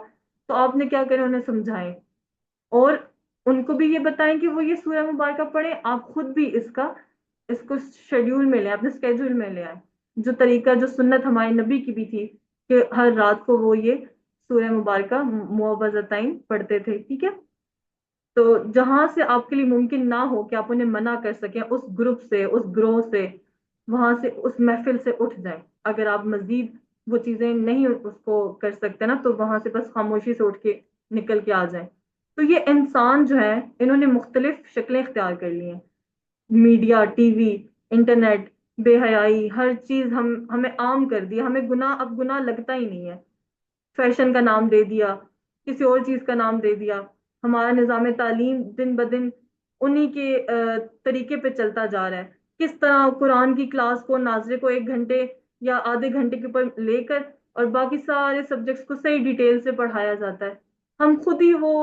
تو آپ نے کیا کریں، انہیں سمجھائیں اور ان کو بھی یہ بتائیں کہ وہ یہ سورہ مبارکہ پڑھیں. آپ خود بھی اس کو شیڈیول میں لیں، اپنے اسکیڈول میں لے آئیں. جو طریقہ، جو سنت ہمارے نبی کی بھی تھی کہ ہر رات کو وہ یہ سورہ مبارکہ معوذتین پڑھتے تھے. ٹھیک ہے. تو جہاں سے آپ کے لیے ممکن نہ ہو کہ آپ انہیں منع کر سکیں، اس گروپ سے، اس گروہ سے، وہاں سے، اس محفل سے اٹھ جائیں. اگر آپ مزید وہ چیزیں نہیں اس کو کر سکتے نا، تو وہاں سے بس خاموشی سے اٹھ کے نکل کے آ جائیں. تو یہ انسان جو ہے، انہوں نے مختلف شکلیں اختیار کر لی ہیں. میڈیا، ٹی وی، انٹرنیٹ، بے حیائی، ہر چیز ہمیں عام کر دی. ہمیں گناہ اب گناہ لگتا ہی نہیں ہے. فیشن کا نام دے دیا، کسی اور چیز کا نام دے دیا. ہمارا نظام تعلیم دن بدن انہی کے طریقے پہ چلتا جا رہا ہے. کس طرح قرآن کی کلاس کو ناظرے کو 1 گھنٹے یا آدھے گھنٹے کے اوپر لے کر اور باقی سارے سبجیکٹس کو صحیح ڈیٹیل سے پڑھایا جاتا ہے. ہم خود ہی وہ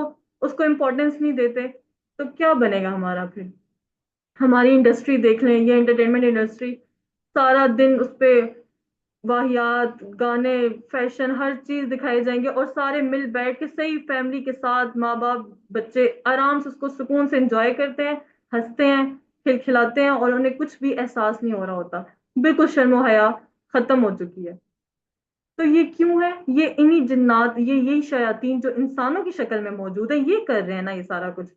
اس کو امپورٹینس نہیں دیتے. تو کیا بنے گا ہمارا پھر؟ ہماری انڈسٹری دیکھ لیں، یہ انٹرٹینمنٹ انڈسٹری، سارا دن اس پہ واہیات، گانے، فیشن، ہر چیز دکھائے جائیں گے، اور سارے مل بیٹھ کے صحیح فیملی کے ساتھ، ماں باپ بچے آرام سے اس کو سکون سے انجوائے کرتے ہیں، ہنستے ہیں، کھلکھلاتے ہیں، اور انہیں کچھ بھی احساس نہیں ہو رہا ہوتا. بالکل شرم و حیا ختم ہو چکی ہے. تو یہ کیوں ہے؟ یہ انہی جنات، یہی شیاطین جو انسانوں کی شکل میں موجود ہیں، یہ کر رہے ہیں نا یہ سارا کچھ.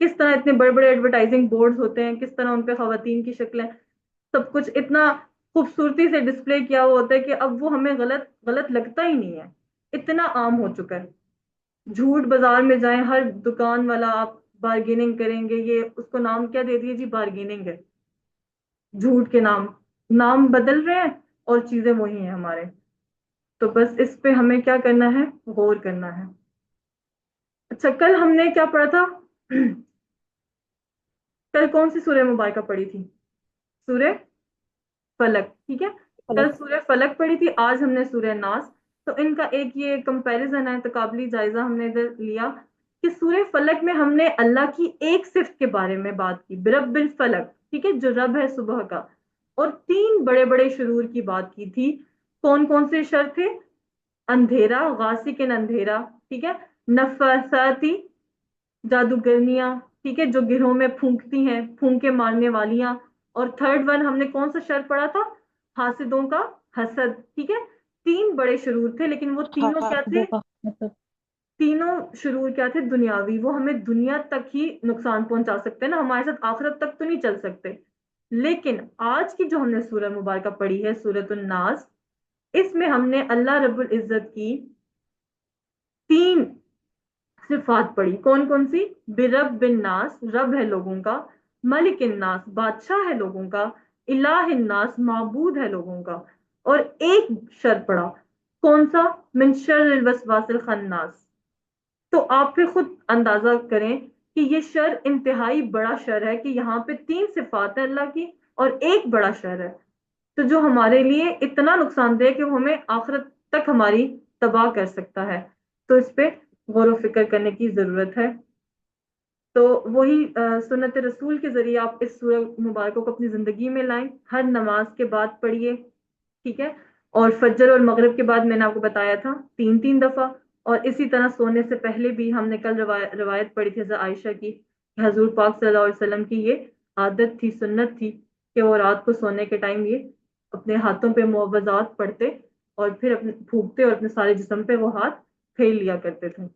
کس طرح اتنے بڑے بڑے ایڈورٹائزنگ بورڈز ہوتے ہیں، کس طرح ان پہ خواتین کی شکلیں، سب کچھ اتنا خوبصورتی سے ڈسپلے کیا ہوا ہوتا ہے کہ اب وہ ہمیں غلط غلط لگتا ہی نہیں ہے. اتنا عام ہو چکا ہے. جھوٹ بازار میں جائیں، ہر دکان والا آپ بارگیننگ کریں گے. یہ اس کو نام کیا دے دیے جی؟ بارگیننگ ہے. جھوٹ کے نام بدل رہے ہیں اور چیزیں وہی ہیں ہمارے. تو بس اس پہ ہمیں کیا کرنا ہے؟ غور کرنا ہے. اچھا، کل ہم نے کیا پڑھا تھا؟ کل کون سی سورہ مبارکہ پڑھی تھی؟ سورہ فلک. ٹھیک ہے. کل سورہ فلک پڑھی تھی، آج ہم نے سورہ ناس. تو ان کا ایک یہ کمپیریزن ہے، تقابلی جائزہ ہم نے ادھر لیا کہ سورہ فلک میں ہم نے اللہ کی ایک صفت کے بارے میں بات کی، برب الفلک. ٹھیک ہے، جو رب ہے صبح کا. اور 3 بڑے بڑے شرور کی بات کی تھی. کون کون سے شر تھے؟ اندھیرا، غاسقن اندھیرا. ٹھیک ہے. نفاساتی، جادوگرنیاں. ٹھیک ہے، جو گروہ میں پھونکتی ہیں، پھونکے مارنے والیاں. اور تھرڈ ون ہم نے کون سا شر پڑھا تھا؟ حاسدوں کا حسد. ٹھیک ہے. 3 بڑے شرور تھے، لیکن وہ تینوں کیا تھے؟ حاسدوں کا مطلب تینوں شرور کیا تھے؟ دنیاوی. وہ ہمیں دنیا تک ہی نقصان پہنچا سکتے ہیں نا، ہمارے ساتھ آخرت تک تو نہیں چل سکتے. لیکن آج کی جو ہم نے سورہ مبارکہ پڑھی ہے، سورۃ الناس، اس میں ہم نے اللہ رب العزت کی 3 صفات پڑھی. کون کون سی؟ برب الناس، رب ہے لوگوں کا. ملک الناس، بادشاہ ہے لوگوں کا. الہ الناس، معبود ہے لوگوں کا. اور ایک شر پڑا، کون سا؟ من شر الوسواس الخناس. تو آپ پھر خود اندازہ کریں کہ یہ شر انتہائی بڑا شر ہے، کہ یہاں پہ 3 صفات ہیں اللہ کی اور ایک بڑا شر ہے. تو جو ہمارے لیے اتنا نقصان دہ کہ وہ ہمیں آخرت تک ہماری تباہ کر سکتا ہے. تو اس پہ غور و فکر کرنے کی ضرورت ہے. تو وہی سنت رسول کے ذریعے آپ اس سورہ مبارکہ کو اپنی زندگی میں لائیں. ہر نماز کے بعد پڑھیے. ٹھیک ہے. اور فجر اور مغرب کے بعد میں نے آپ کو بتایا تھا 3 دفعہ. اور اسی طرح سونے سے پہلے بھی ہم نے کل روایت پڑھی تھی حضرت عائشہ کی، کہ حضور پاک صلی اللہ علیہ وسلم کی یہ عادت تھی، سنت تھی، کہ وہ رات کو سونے کے ٹائم یہ اپنے ہاتھوں پہ معوذات پڑھتے اور پھر اپنے پھونکتے اور اپنے سارے جسم پہ وہ ہاتھ پھیر لیا کرتے تھے.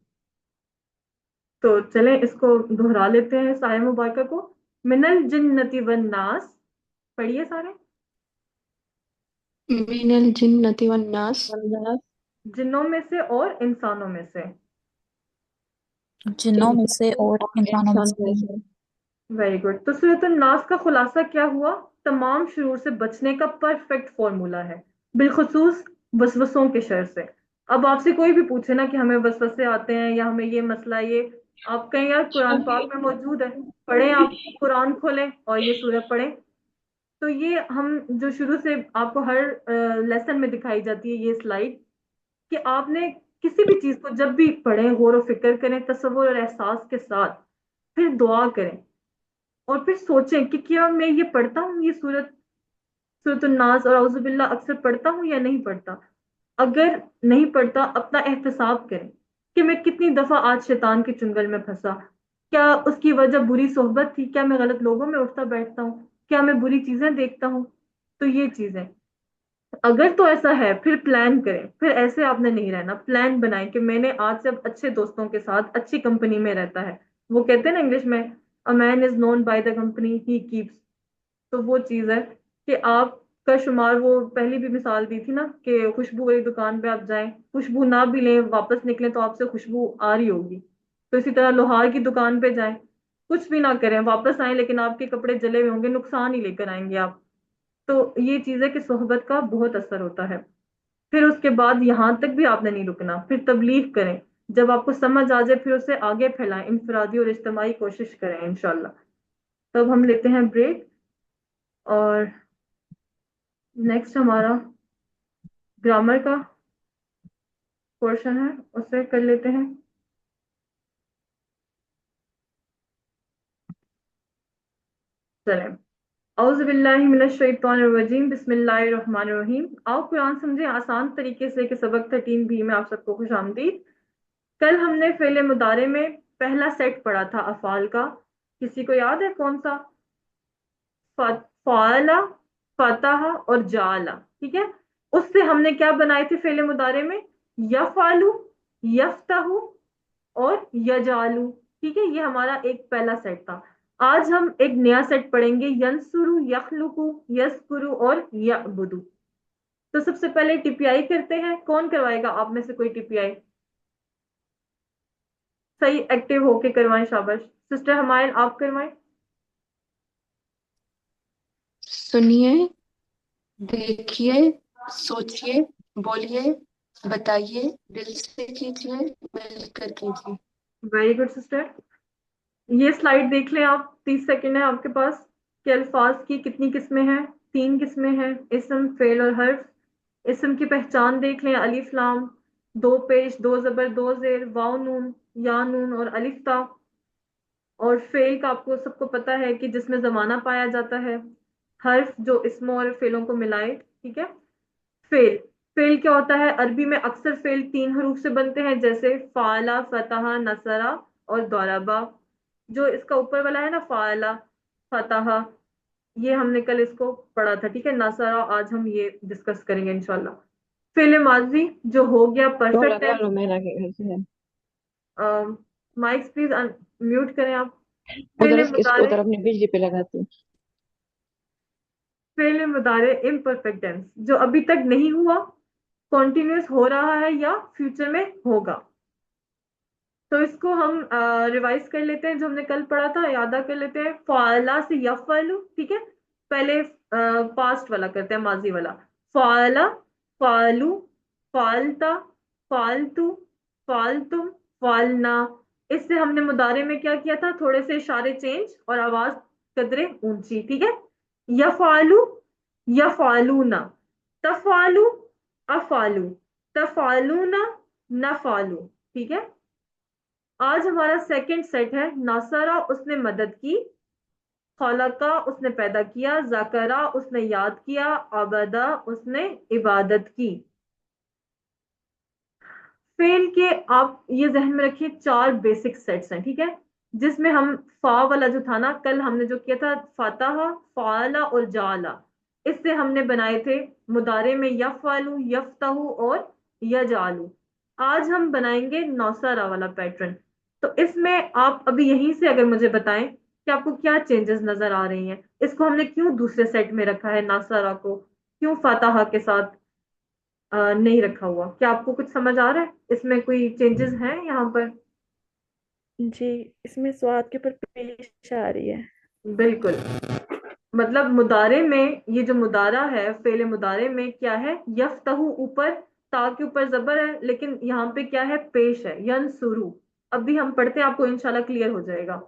تو چلیں اس کو دہرا لیتے ہیں، اس آیہ مبارکہ کو. من الجنۃ والناس پڑھیے سارے. من الجنة والناس. جنوں میں سے اور انسانوں میں سے. جنوں میں سے اور انسانوں میں سے. Very good. تو سورۃ الناس کا خلاصہ کیا ہوا؟ تمام شرور سے بچنے کا پرفیکٹ فارمولا ہے، بالخصوص وسوسوں کے شر سے. اب آپ سے کوئی بھی پوچھے نا کہ ہمیں وسوسے آتے ہیں یا ہمیں یہ مسئلہ، یہ آپ کہیں یار قرآن پاک میں موجود ہے، پڑھیں، آپ قرآن کھولیں اور یہ سورہ پڑھیں. تو یہ ہم جو شروع سے آپ کو ہر لیسن میں دکھائی جاتی ہے یہ سلائڈ، کہ آپ نے کسی بھی چیز کو جب بھی پڑھیں غور و فکر کریں تصور اور احساس کے ساتھ، پھر دعا کریں اور پھر سوچیں کہ کیا میں یہ پڑھتا ہوں، یہ سورۃ الناس اور اعوذ باللہ اکثر پڑھتا ہوں یا نہیں پڑھتا. اگر نہیں پڑھتا اپنا احتساب کریں کہ میں کتنی دفعہ آج شیطان کے چنگل میں پھنسا. کیا اس کی وجہ بری صحبت تھی؟ کیا میں غلط لوگوں میں اٹھتا بیٹھتا ہوں؟ کیا میں بری چیزیں دیکھتا ہوں؟ تو یہ چیزیں اگر تو ایسا ہے پھر پلان کریں. پھر ایسے آپ نے نہیں رہنا، پلان بنائیں کہ میں نے آج سے اب اچھے دوستوں کے ساتھ اچھی کمپنی میں رہتا ہے. وہ کہتے ہیں نا انگلش میں a man is known by the company he keeps. تو وہ چیز ہے کہ آپ کا شمار، وہ پہلی بھی مثال دی تھی نا کہ خوشبو والی دکان پہ آپ جائیں، خوشبو نہ بھی لیں، واپس نکلیں تو آپ سے خوشبو آ رہی ہوگی. تو اسی طرح لوہار کی دکان پہ جائیں، کچھ بھی نہ کریں، واپس آئیں لیکن آپ کے کپڑے جلے ہوئے ہوں گے، نقصان ہی لے کر آئیں گے آپ. تو یہ چیز ہے کہ صحبت کا بہت اثر ہوتا ہے. پھر اس کے بعد یہاں تک بھی آپ نے نہیں رکنا، پھر تبلیغ کریں. جب آپ کو سمجھ آ جائے پھر اسے آگے پھیلائیں، انفرادی اور اجتماعی کوشش کریں انشاءاللہ. تب ہم لیتے ہیں بریک اور نیکسٹ ہمارا گرامر کا پورشن ہے، اسے کر لیتے ہیں. چلیں، اعوذ باللہ من الشیطان الرجیم، بسم اللہ الرحمن الرحیم. آؤ قرآن سمجھیں آسان طریقے سے کہ سبق 13 بھی میں آپ سب کو خوش آمدید. کل ہم نے فعل مضارع میں پہلا سیٹ پڑھا تھا افعال کا. کسی کو یاد ہے کون سا؟ فعل، فتح اور جعل. ٹھیک ہے، اس سے ہم نے کیا بنائے تھے فعل مضارع میں؟ یفعلو، یفتح اور یجعلو. ٹھیک ہے، یہ ہمارا ایک پہلا سیٹ تھا. آج ہم ایک نیا سیٹ پڑھیں گے، ینصرو، یخلقو، یذکرو اور یعبدو. تو سب سے پہلے ٹی پی آئی کرتے ہیں. کون کروائے گا آپ میں سے کوئی ٹی پی آئی؟ صحیح ایکٹیو ہو کے کروائیں، شاباش. سسٹر ہمائل آپ کروائیں. سنیے، دیکھیے، سوچیے، بولیے، بتائیے، دل سے کیجیے، مل کر کیجیے. Very good sister. یہ سلائڈ دیکھ لیں آپ، 30 سیکنڈ ہے آپ کے پاس. کہ الفاظ کی کتنی قسمیں ہیں؟ 3 قسمیں ہیں، اسم، فعل اور حرف. اسم کی پہچان دیکھ لیں، الف لام، 2 پیش، 2 زبر، 2 زیر، واو نون، یا نون اور الف تا. اور فعل کا آپ کو سب کو پتا ہے کہ جس میں زمانہ پایا جاتا ہے. حرف جو اسموں اور فعلوں کو ملائے. ٹھیک ہے. فعل، فعل کیا ہوتا ہے؟ عربی میں اکثر فعل 3 حروف سے بنتے ہیں، جیسے فعلا، فتح، نصرا اور ضربا. جو اس کا اوپر والا ہے نا، فعلا، فتح، یہ ہم نے کل اس کو پڑھا تھا. ٹھیک ہے، نصرا آج ہم یہ ڈسکس کریں گے انشاءاللہ. فعل ماضی جو ہو گیا تو پرفیکٹ لگا ٹینس. لو میرا کے گھر سے ہے مائکس پلیز میوٹ کریں آپ. ادھر، فعل اس کو مضارع، ادھر اپنی بجلی پہ لگاتی ہوں. فعل مضارع امپرفیکٹ ٹینس جو ابھی تک نہیں ہوا، کنٹینیوس ہو رہا ہے یا فیوچر میں ہوگا. تو اس کو ہم ریوائز کر لیتے ہیں، جو ہم نے کل پڑھا تھا یادہ کر لیتے ہیں. فعلا سے یفعلو. ٹھیک ہے، پہلے پاسٹ والا کرتے ہیں، ماضی والا. فعلا، فعلو، فعلتا، فعلتو، فعلتم، فعلنا. اس سے ہم نے مضارع میں کیا کیا تھا؟ تھوڑے سے اشارے چینج اور آواز قدرے اونچی. ٹھیک ہے. یفعلو، یفعلونا، تفعلو، افعلو، تفعلونا، نفعلو. ٹھیک ہے. آج ہمارا سیکنڈ سیٹ ہے. ناصرہ، اس نے مدد کی. خلقہ، اس نے پیدا کیا. ذکرہ، اس نے یاد کیا. عبدہ، اس نے عبادت کی. فعل کے آپ یہ ذہن میں رکھیے 4 بیسک سیٹس ہیں. ٹھیک ہے، جس میں ہم فا والا جو تھا نا، کل ہم نے جو کیا تھا فتح، فعلا اور جعلا، اس سے ہم نے بنائے تھے مضارع میں یفعلو، یفتح اور یجعلو. آج ہم بنائیں گے نوسرا والا پیٹرن. تو اس میں آپ ابھی یہیں سے اگر مجھے بتائیں کہ آپ کو کیا چینجز نظر آ رہی ہیں. اس کو ہم نے کیوں دوسرے سیٹ میں رکھا ہے؟ ناصرہ کو کیوں فاتحہ کے ساتھ نہیں رکھا ہوا؟ کیا آپ کو کچھ سمجھ آ رہا ہے؟ اس میں کوئی چینجز ہیں یہاں پر؟ جی، اس میں سواد کے اوپر پیش آ رہی ہے. بالکل. مطلب مضارع میں یہ جو مضارع ہے، فعل مضارع میں کیا ہے؟ یفتح اوپر، تا کے اوپر زبر ہے، لیکن یہاں پہ کیا ہے؟ پیش ہے، ینصرو. اب بھی ہم پڑھتے ہیں, آپ کو انشاءاللہ کلیئر ہو جائے گا.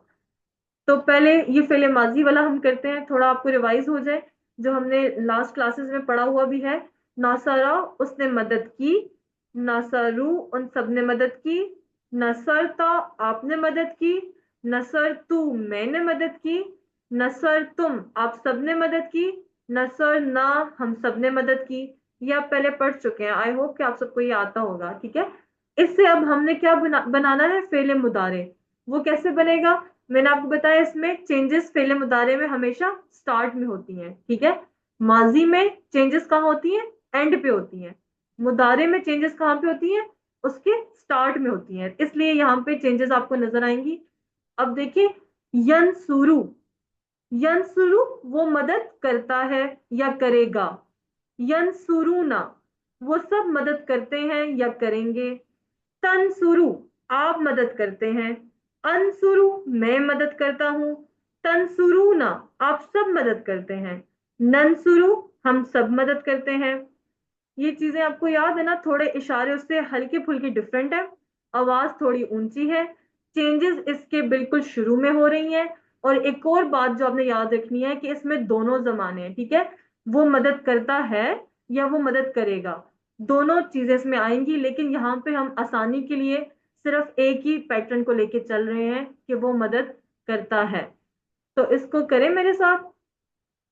تو پہلے یہ فعل ماضی والا ہم کرتے ہیں, تھوڑا آپ کو ریوائز ہو جائے جو ہم نے لاسٹ کلاسز میں پڑھا ہوا بھی ہے. ناصرہ اس نے مدد کی, ناصرو ان سب نے مدد کی, نصرتا آپ نے مدد کی, نصر تو میں نے مدد کی, نصر تم آپ سب نے مدد کی, نصر نہ ہم سب نے مدد کی. یہ آپ پہلے پڑھ چکے ہیں, آئی ہوپ کہ آپ سب کو یہ آتا ہوگا. ٹھیک ہے, اس سے اب ہم نے کیا بنانا ہے, فعل مضارع. وہ کیسے بنے گا, میں نے آپ کو بتایا اس میں چینجز فعل مضارع میں ہمیشہ سٹارٹ میں ہوتی ہیں. ٹھیک ہے, ماضی میں چینجز کہاں ہوتی ہیں, اینڈ پہ ہوتی ہیں. مضارع میں چینجز کہاں پہ ہوتی ہیں, اس کے سٹارٹ میں ہوتی ہیں, اس لیے یہاں پہ چینجز آپ کو نظر آئیں گی. اب دیکھیں, ینسرو, ینسرو وہ مدد کرتا ہے یا کرے گا. ینسرونا وہ سب مدد کرتے ہیں یا کریں گے. تنسرو آپ مدد کرتے ہیں. انسرو میں مدد کرتا ہوں. تنسرونا آپ سب مدد کرتے ہیں. ننسرو ہم سب مدد کرتے ہیں. یہ چیزیں آپ کو یاد ہے نا, تھوڑے اشارے اس سے ہلکی پھلکی ڈفرینٹ ہے, آواز تھوڑی اونچی ہے, چینجز اس کے بالکل شروع میں ہو رہی ہیں. اور ایک اور بات جو آپ نے یاد رکھنی ہے کہ اس میں دونوں زمانے ہیں. ٹھیک ہے, وہ مدد کرتا ہے یا وہ مدد کرے گا, دونوں چیزیں اس میں آئیں گی, لیکن یہاں پہ ہم آسانی کے لیے صرف ایک ہی پیٹرن کو لے کے چل رہے ہیں کہ وہ مدد کرتا ہے. تو اس کو کریں میرے ساتھ,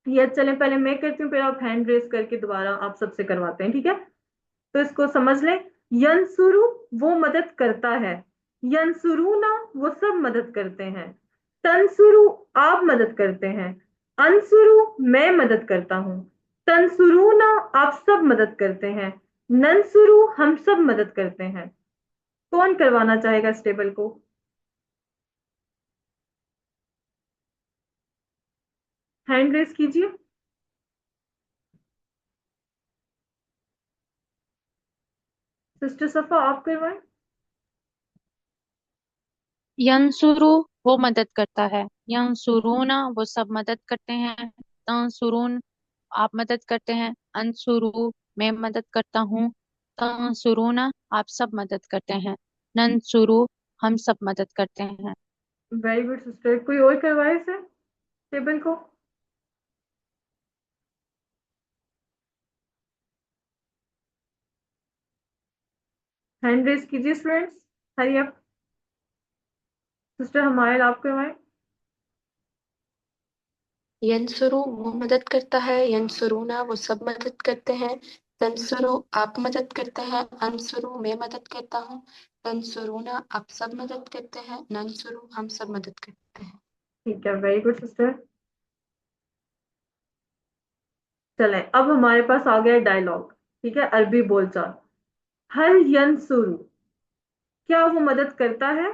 یا چلیں پہلے میں کرتی ہوں, پھر آپ ہینڈ ریز کر کے دوبارہ آپ سب سے کرواتے ہیں. ٹھیک ہے, تو اس کو سمجھ لیں. ینسرو وہ مدد کرتا ہے, ینسرونا وہ سب مدد کرتے ہیں. تنسرو آپ مدد کرتے ہیں. انسرو میں مدد کرتا ہوں. تنسرونا آپ سب مدد کرتے ہیں. ننسرو ہم سب مدد کرتے ہیں. کون کروانا چاہے گا اس ٹیبل کو؟ ہینڈ ریز کیجیے. سسٹر صفا آپ کروائیں. ینسرو وہ مدد کرتا ہے. ینسرونا وہ سب مدد کرتے ہیں. تنسرون آپ مدد کرتے ہیں. انسرو میں مدد کرتا ہوں. تنسرونا آپ سب مدد کرتے ہیں. ننسرو ہم سب مدد کرتے ہیں. Very good sister. کوئی اور کروائے اسے ٹیبل کو؟ ہینڈ ریز کیجیے اسٹوڈینٹس, ہری اپ. سسٹر ہمارے آپ کروائیں. ینسرو وہ مدد کرتا ہے. ینسرونا وہ سب مدد کرتے ہیں. تنسرو آپ مدد کرتے ہیں. انسرو میں مدد کرتا ہوں. تنسرونا آپ سب مدد کرتے ہیں. ننسرو ہم سب مدد کرتے ہیں. ٹھیک ہے, ویری گڈ سسٹر. چلیں اب ہمارے پاس آ گیا ڈائلاگ. ٹھیک ہے, عربی بول چال. ہل ینسرو کیا وہ مدد کرتا ہے؟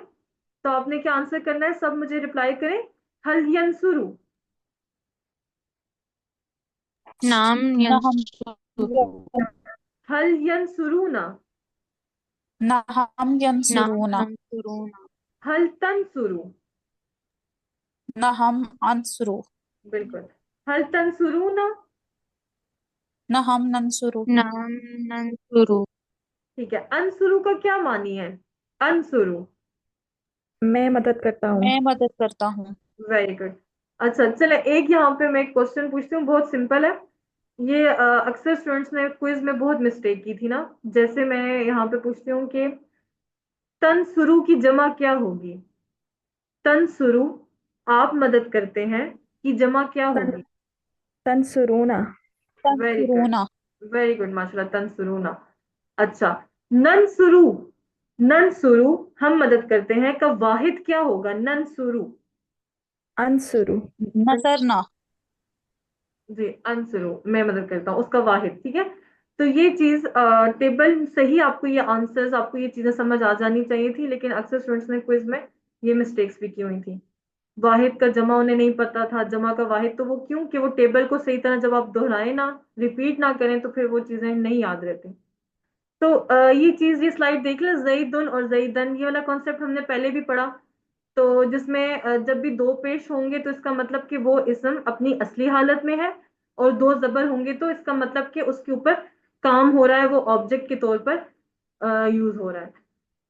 تو آپ نے کیا آنسر کرنا ہے, سب مجھے رپلائی کریں. ہل ینسرو, نام نعم ینسرو. ہل ینسرونا, نعم نام ينصرون ینسرون. ہل تنسرو. نعم أنصر بالکل. ہل تنسرونا. نعم ننصر نام ننسرو. ٹھیک ہے, انسرو کا کیا معنی ہے؟ انسرو. میں مدد کرتا ہوں. میں مدد کرتا ہوں. Very good. اچھا چلے, ایک یہاں پہ میں ایک کوشچن پوچھتی ہوں, بہت سمپل ہے. یہ اکثر اسٹوڈینٹس نے کوئز میں بہت مسٹیک کی تھی نا. جیسے میں یہاں پہ پوچھتی ہوں کہ تنسرو کی جمع کیا ہوگی. تنسرو آپ مدد کرتے ہیں کی جمع کیا تن ہوگی؟ تنصرون. ویری گڈ, تنصرون ویری گڈ, ماشاء اللہ. تنسرونا. اچھا, ننسرو, ننسرو ہم مدد کرتے ہیں کا واحد کیا ہوگا؟ ننسرو. انصرو. نصرنا جی, انسرو میں مدد کرتا ہوں, اس کا واحد. ٹھیک ہے, تو یہ چیز ٹیبل صحیح, آپ کو یہ آنسرز, آپ کو یہ چیزیں سمجھ آ جانی چاہیے تھی, لیکن اکثر اسٹوڈینٹس نے کوئز میں یہ مسٹیکس بھی کی ہوئی تھی. واحد کا جمع انہیں نہیں پتا تھا, جمع کا واحد. تو وہ کیوں کہ وہ ٹیبل کو صحیح طرح جب آپ دہرائیں نا, ریپیٹ نہ کریں, تو پھر وہ چیزیں نہیں یاد رہتی. تو یہ چیز, یہ سلائڈ دیکھ لیں, زیدن اور زیدن, یہ والا کانسیپٹ ہم نے پہلے بھی پڑھا. تو جس میں جب بھی دو پیش ہوں گے تو اس کا مطلب کہ وہ اسم اپنی اصلی حالت میں ہے, اور دو زبر ہوں گے تو اس کا مطلب کہ اس کے اوپر کام ہو رہا ہے, وہ آبجیکٹ کے طور پر یوز ہو رہا ہے.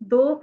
2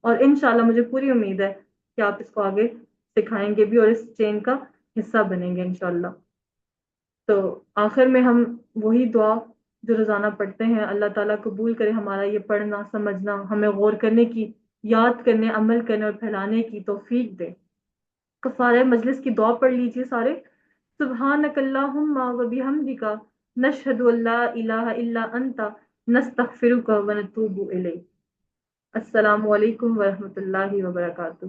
اور انشاءاللہ مجھے پوری امید ہے کہ آپ اس کو آگے سکھائیں گے بھی اور اس چین کا حصہ بنیں گے انشاءاللہ۔ تو آخر میں ہم وہی دعا جو روزانہ پڑھتے ہیں، اللہ تعالیٰ قبول کرے ہمارا یہ پڑھنا سمجھنا، ہمیں غور کرنے کی، یاد کرنے، عمل کرنے اور پھیلانے کی توفیق دے۔ کفارہ مجلس کی دعا پڑھ لیجئے سارے۔ سبحانک اللہم و بحمدک نشہد ان لا الہ الا انت نستغفرک و نتوب الیک۔ السلام علیکم ورحمۃ اللہ وبرکاتہ۔